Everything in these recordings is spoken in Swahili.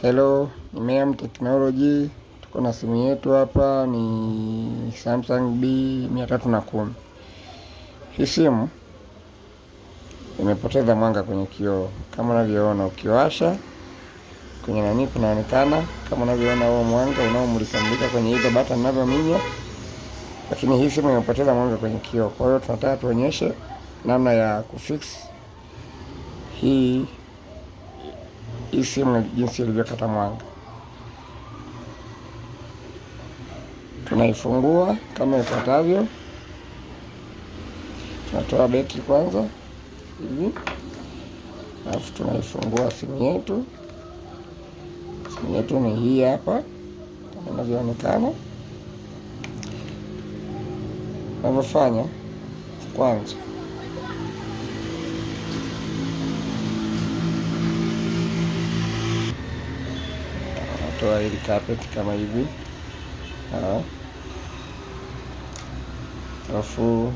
Hello, ni MEM Technology. Tuko na simu yetu hapa ni Samsung B310. Hii simu imepoteza mwanga kwenye kioo. Kama unavyoona ukiwasha kwenye nani kunaonekana kama unavyoona huo mwanga unaomulika kwenye hizo button ninavyominya. Lakini hii simu imepoteza mwanga kwenye kioo. Kwa hiyo tunataka tuonyeshe namna ya kufix hii simu jinsi ilivyokata mwanga. Tunaifungua kama ifuatavyo. Tunatoa betri kwanza hivi, alafu tunaifungua simu yetu. Simu yetu ni hii hapa kama inavyoonekana. Tunavyofanya kwanza, tunatoa hili carpet kama hivi, alafu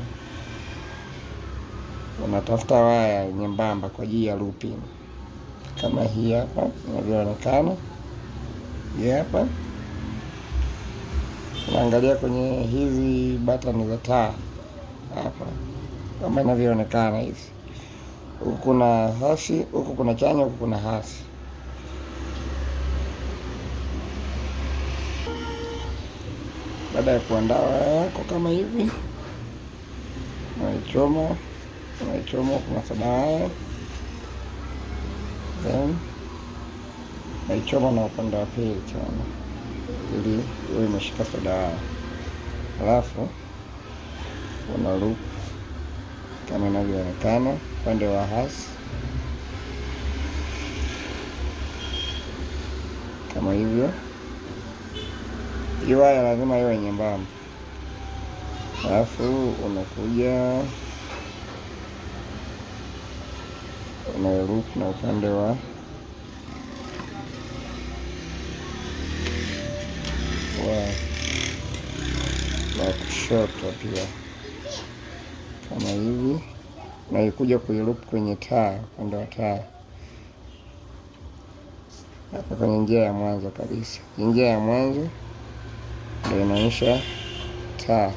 unatafuta waya nyembamba kwa ajili ya looping kama hii hapa inavyoonekana. Hii hapa unaangalia kwenye hizi button za taa hapa kama inavyoonekana hivi. Huku kuna hasi, huku kuna chanya, huku kuna hasi. Baada ya kuandaa waya yako kama hivi, unaichoma kuna soda waya, then unaichoma na upande wa pili choma ili iwe imeshika soda waya. Alafu una loop kama inavyoonekana upande wa hasi kama hivyo. Hii waya lazima iwe nyembamba. Alafu unakuja una loop na upande wa kushoto pia kama hivi, na ikuja kuiloop kwenye taa, upande wa taa hapa kwenye njia ya mwanzo kabisa. Njia ya mwanzo ndio inaonyesha taa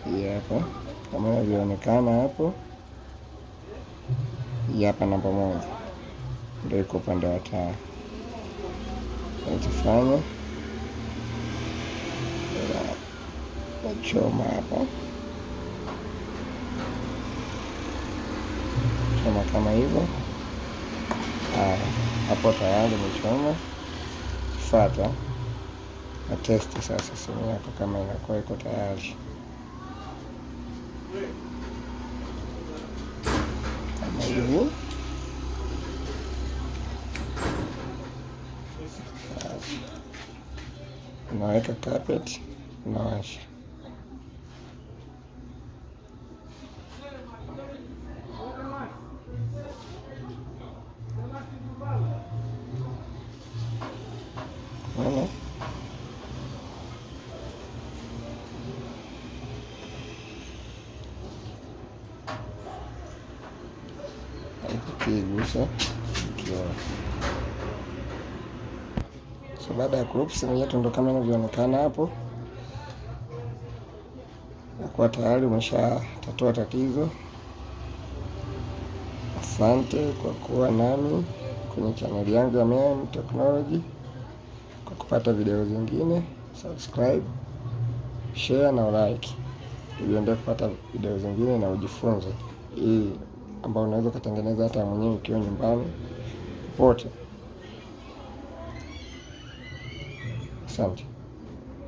hii hapa kama inavyoonekana hapo. Hii hapa namba 1 ndio iko upande wa taa. Tunafanya choma hapa, choma kama hivyo. Hapo tayari umechoma. Fuata na test sasa simu yako kama inakuwa iko tayari kama hivyo. Unaweka carpet, unawasha. Kigusa so baada ya kuloop simu yetu ndo kama inavyoonekana hapo, nakuwa tayari umeshatatua tatizo. Asante kwa kuwa nami kwenye channel yangu ya MEM Technology. Kwa kupata video zingine, subscribe, share na like ili uendelee kupata video zingine na ujifunze hii ambao unaweza kutengeneza hata mwenyewe ukiwa nyumbani popote. Asante.